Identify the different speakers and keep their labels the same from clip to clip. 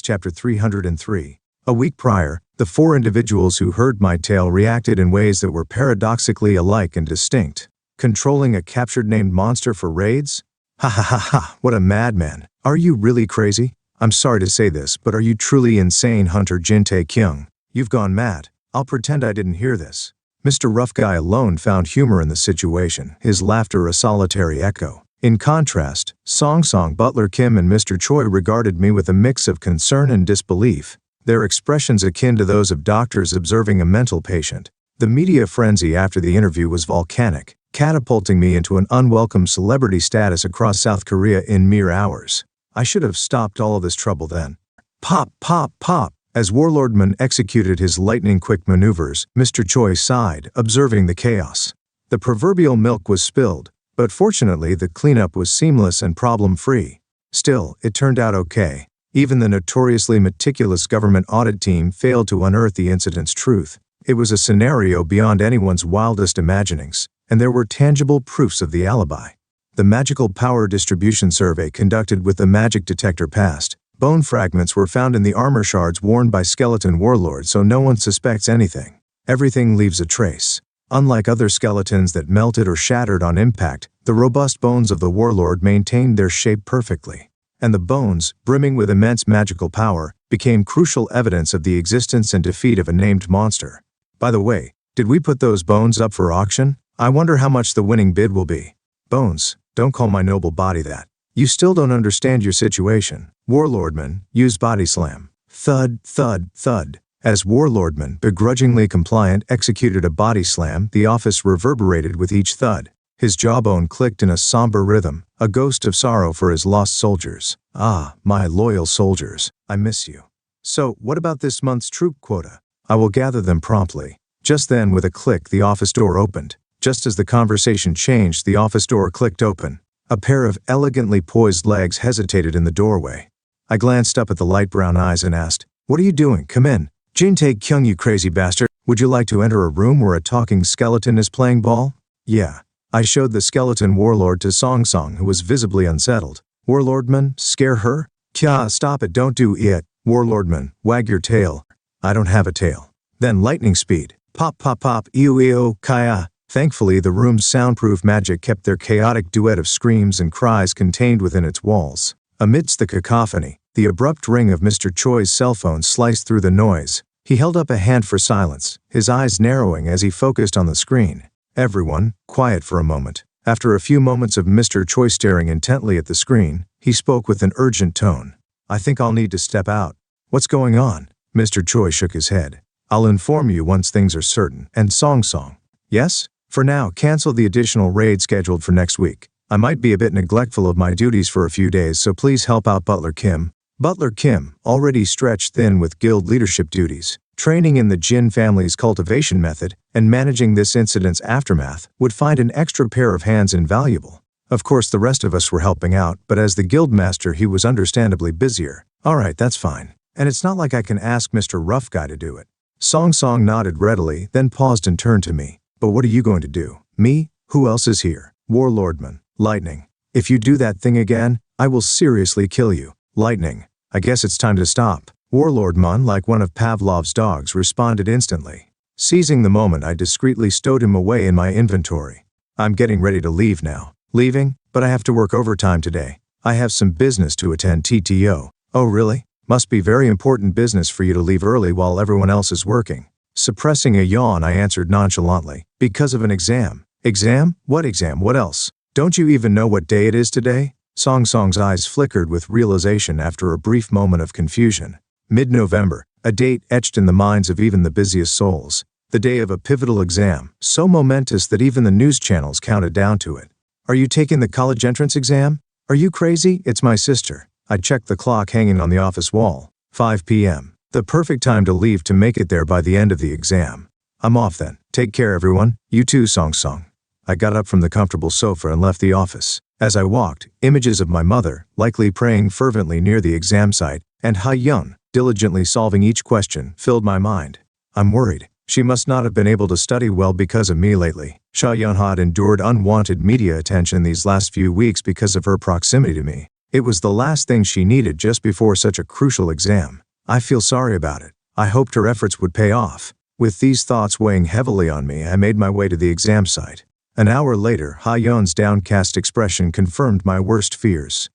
Speaker 1: Chapter 303. A week prior, the 4 individuals who heard my tale reacted in ways that were paradoxically alike and distinct. Controlling a captured named monster for raids? Ha ha ha ha, what a madman. Are you really crazy? I'm sorry to say this, but are you truly insane, Hunter Jin-tae-kyung? You've gone mad. I'll pretend I didn't hear this. Mr. Rough Guy alone found humor in the situation, his laughter a solitary echo. In contrast, Song Song, Butler Kim and Mr. Choi regarded me with a mix of concern and disbelief, their expressions akin to those of doctors observing a mental patient. The media frenzy after the interview was volcanic, catapulting me into an unwelcome celebrity status across South Korea in mere hours. I should have stopped all of this trouble then. Pop, pop, pop. As Warlordman executed his lightning-quick maneuvers, Mr. Choi sighed, observing the chaos. The proverbial milk was spilled, but fortunately the cleanup was seamless and problem-free. Still, it turned out okay. Even the notoriously meticulous government audit team failed to unearth the incident's truth. It was a scenario beyond anyone's wildest imaginings, and there were tangible proofs of the alibi. The Magical Power Distribution Survey conducted with the magic detector passed. Bone fragments were found in the armor shards worn by skeleton warlords, so no one suspects anything. Everything leaves a trace. Unlike other skeletons that melted or shattered on impact, the robust bones of the warlord maintained their shape perfectly. And the bones, brimming with immense magical power, became crucial evidence of the existence and defeat of a named monster. By the way, did we put those bones up for auction? I wonder how much the winning bid will be. Bones, don't call my noble body that. You still don't understand your situation. Warlordman, use body slam. Thud, thud, thud. As Warlordman, begrudgingly compliant, executed a body slam, the office reverberated with each thud. His jawbone clicked in a somber rhythm, a ghost of sorrow for his lost soldiers. Ah, my loyal soldiers, I miss you. So, what about this month's troop quota? I will gather them promptly. Just then, with a click, the office door opened. Just as the conversation changed, the office door clicked open. A pair of elegantly poised legs hesitated in the doorway. I glanced up at the light brown eyes and asked, "What are you doing? Come in. Jin-tae-kyung, you crazy bastard. Would you like to enter a room where a talking skeleton is playing ball?" Yeah. I showed the skeleton warlord to Song Song, who was visibly unsettled. Warlordman, scare her? Kya, stop it, don't do it. Warlordman, wag your tail. I don't have a tail. Then lightning speed. Pop, pop, pop, ew, kaya. Thankfully, the room's soundproof magic kept their chaotic duet of screams and cries contained within its walls. Amidst the cacophony, the abrupt ring of Mr. Choi's cell phone sliced through the noise. He held up a hand for silence, his eyes narrowing as he focused on the screen. Everyone, quiet for a moment. After a few moments of Mr. Choi staring intently at the screen, he spoke with an urgent tone. "I think I'll need to step out." "What's going on?" Mr. Choi shook his head. "I'll inform you once things are certain." And Song Song. "Yes? For now, cancel the additional raid scheduled for next week. I might be a bit neglectful of my duties for a few days, so please help out Butler Kim." Butler Kim, already stretched thin with guild leadership duties, training in the Jin family's cultivation method, and managing this incident's aftermath, would find an extra pair of hands invaluable. Of course, the rest of us were helping out, but as the guildmaster he was understandably busier. "Alright, that's fine. And it's not like I can ask Mr. Rough Guy to do it." Song Song nodded readily, then paused and turned to me. "But what are you going to do?" "Me? Who else is here?" "Warlordman, Lightning. If you do that thing again, I will seriously kill you." "Lightning. I guess it's time to stop." Warlordman, like one of Pavlov's dogs, responded instantly. Seizing the moment, I discreetly stowed him away in my inventory. "I'm getting ready to leave now." "Leaving? But I have to work overtime today. I have some business to attend TTO." "Oh really? Must be very important business for you to leave early while everyone else is working." Suppressing a yawn, I answered nonchalantly, "Because of an exam." "Exam? What exam? What else? Don't you even know what day it is today?" Song Song's eyes flickered with realization after a brief moment of confusion. Mid-November, a date etched in the minds of even the busiest souls. The day of a pivotal exam, so momentous that even the news channels counted down to it. "Are you taking the college entrance exam?" "Are you crazy? It's my sister." I checked the clock hanging on the office wall. 5 p.m. The perfect time to leave to make it there by the end of the exam. "I'm off then. Take care, everyone. You too, Song Song." I got up from the comfortable sofa and left the office. As I walked, images of my mother, likely praying fervently near the exam site, and Ha-Yun, diligently solving each question, filled my mind. I'm worried. She must not have been able to study well because of me lately. Sha-Yun had endured unwanted media attention these last few weeks because of her proximity to me. It was the last thing she needed just before such a crucial exam. I feel sorry about it. I hoped her efforts would pay off. With these thoughts weighing heavily on me, I made my way to the exam site. An hour later, Ha-yeon's downcast expression confirmed my worst fears.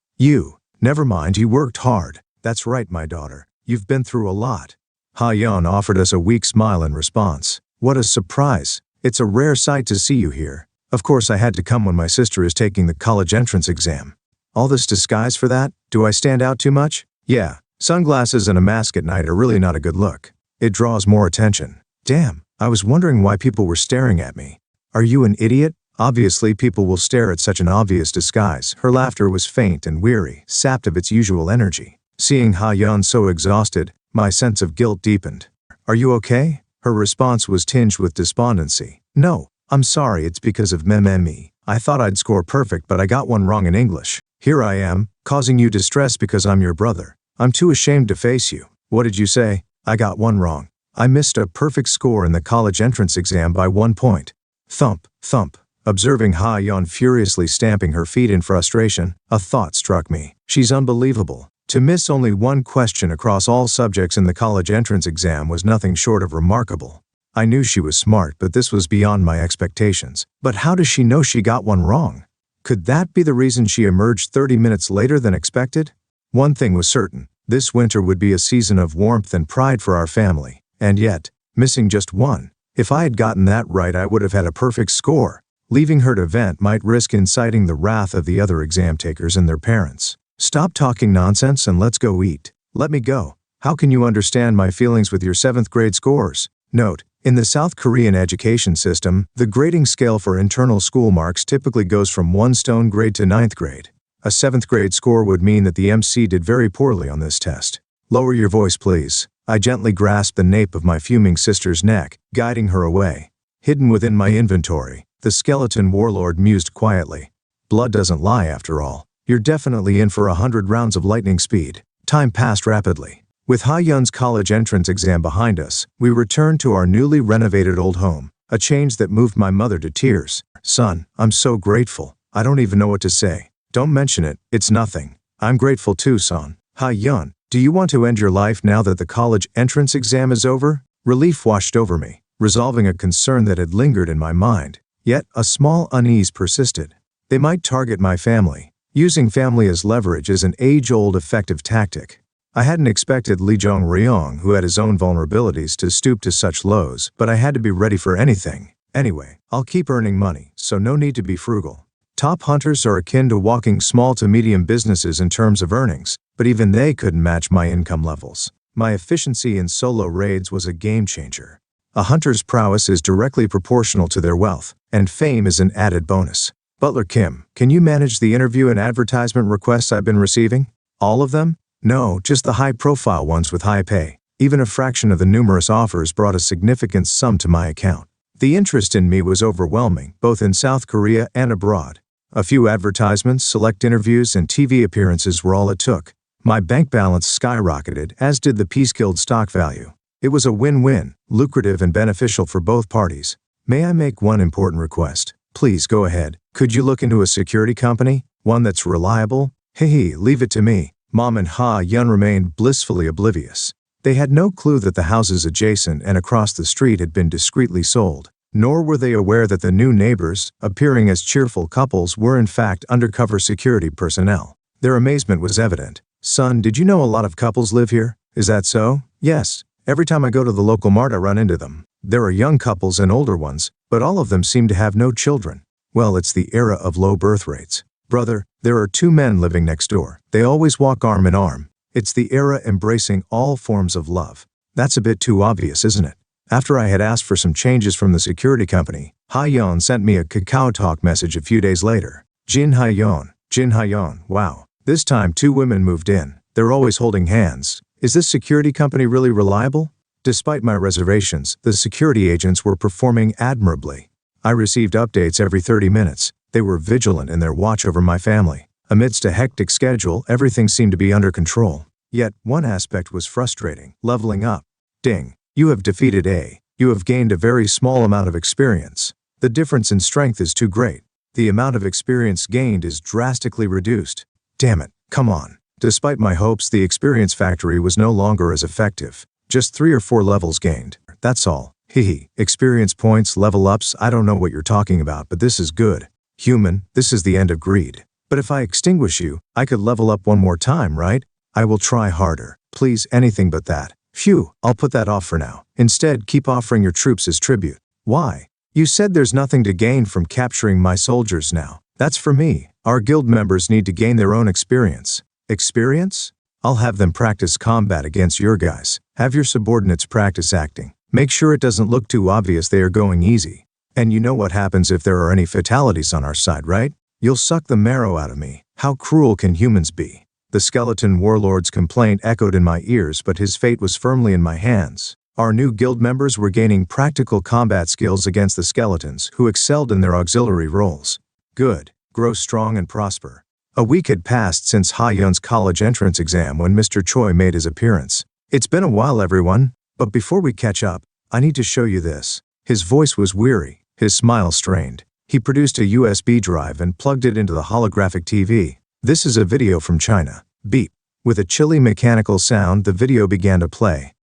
Speaker 1: Never mind, you worked hard. That's right, my daughter. You've been through a lot. Ha-yeon offered us a weak smile in response. What a surprise. It's a rare sight to see you here. Of course I had to come when my sister is taking the college entrance exam. All this disguise for that? Do I stand out too much? Yeah, sunglasses and a mask at night are really not a good look. It draws more attention. Damn, I was wondering why people were staring at me. Are you an idiot? Obviously people will stare at such an obvious disguise. Her laughter was faint and weary, sapped of its usual energy. Seeing Ha-yeon so exhausted, my sense of guilt deepened. Are you okay? Her response was tinged with despondency. No, I'm sorry, it's because of me. I thought I'd score perfect but I got one wrong in English. Here I am, causing you distress because I'm your brother. I'm too ashamed to face you. What did you say? I got one wrong. I missed a perfect score in the college entrance exam by 1 point. Thump, thump. Observing Ha-yeon furiously stamping her feet in frustration, a thought struck me. She's unbelievable. To miss only one question across all subjects in the college entrance exam was nothing short of remarkable. I knew she was smart, but this was beyond my expectations. But how does she know she got one wrong? Could that be the reason she emerged 30 minutes later than expected? One thing was certain. This winter would be a season of warmth and pride for our family. And yet, missing just one. If I had gotten that right, I would have had a perfect score. Leaving her to vent might risk inciting the wrath of the other exam takers and their parents. Stop talking nonsense and let's go eat. Let me go. How can you understand my feelings with your 7th grade scores? Note, in the South Korean education system, the grading scale for internal school marks typically goes from 1 stone grade to 9th grade. A 7th grade score would mean that the MC did very poorly on this test. Lower your voice, please. I gently grasped the nape of my fuming sister's neck, guiding her away. Hidden within my inventory, the skeleton warlord mused quietly. Blood doesn't lie after all. You're definitely in for 100 rounds of lightning speed. Time passed rapidly. With Ha-yeon's college entrance exam behind us, we returned to our newly renovated old home, a change that moved my mother to tears. Son, I'm so grateful. I don't even know what to say. Don't mention it, it's nothing. I'm grateful too, son. Ha-yeon, do you want to end your life now that the college entrance exam is over? Relief washed over me, resolving a concern that had lingered in my mind. Yet, a small unease persisted. They might target my family. Using family as leverage is an age-old effective tactic. I hadn't expected Lee Jong-ryong, who had his own vulnerabilities, to stoop to such lows, but I had to be ready for anything. Anyway, I'll keep earning money, so no need to be frugal. Top hunters are akin to walking small to medium businesses in terms of earnings, but even they couldn't match my income levels. My efficiency in solo raids was a game changer. A hunter's prowess is directly proportional to their wealth, and fame is an added bonus. Butler Kim, can you manage the interview and advertisement requests I've been receiving? All of them? No, just the high-profile ones with high pay. Even a fraction of the numerous offers brought a significant sum to my account. The interest in me was overwhelming, both in South Korea and abroad. A few advertisements, select interviews, and TV appearances were all it took. My bank balance skyrocketed, as did the Peace Guild stock value. It was a win-win, lucrative and beneficial for both parties. May I make one important request? Please go ahead. Could you look into a security company? One that's reliable? Leave it to me. Mom and Ha-yeon remained blissfully oblivious. They had no clue that the houses adjacent and across the street had been discreetly sold. Nor were they aware that the new neighbors, appearing as cheerful couples, were in fact undercover security personnel. Their amazement was evident. Son, did you know a lot of couples live here? Is that so? Yes. Every time I go to the local mart I run into them. There are young couples and older ones, but all of them seem to have no children. Well, it's the era of low birth rates. Brother, there are 2 men living next door. They always walk arm in arm. It's the era embracing all forms of love. That's a bit too obvious, isn't it? After I had asked for some changes from the security company, Ha-yeon sent me a Kakao Talk message a few days later. Jin Ha-yeon, wow. This time 2 women moved in. They're always holding hands. Is this security company really reliable? Despite my reservations, the security agents were performing admirably. I received updates every 30 minutes. They were vigilant in their watch over my family. Amidst a hectic schedule, everything seemed to be under control. Yet, one aspect was frustrating: leveling up. Ding. You have defeated A. You have gained a very small amount of experience. The difference in strength is too great. The amount of experience gained is drastically reduced. Damn it. Come on. Despite my hopes, the experience factory was no longer as effective. Just 3 or 4 levels gained. That's all. Hehe. Experience points, level ups, I don't know what you're talking about, but this is good. Human, this is the end of greed. But if I extinguish you, I could level up one more time, right? I will try harder. Please, anything but that. Phew, I'll put that off for now. Instead, keep offering your troops as tribute. Why? You said there's nothing to gain from capturing my soldiers now. That's for me. Our guild members need to gain their own experience. Experience? I'll have them practice combat against your guys. Have your subordinates practice acting. Make sure it doesn't look too obvious they are going easy. And you know what happens if there are any fatalities on our side, right? You'll suck the marrow out of me. How cruel can humans be? The skeleton warlord's complaint echoed in my ears, but his fate was firmly in my hands. Our new guild members were gaining practical combat skills against the skeletons, who excelled in their auxiliary roles. Good. Grow strong and prosper. A week had passed since Ha Yun's college entrance exam when Mr. Choi made his appearance. It's been a while, everyone, but before we catch up, I need to show you this. His voice was weary, his smile strained. He produced a USB drive and plugged it into the holographic TV. This is a video from China. Beep. With a chilly mechanical sound, the video began to play.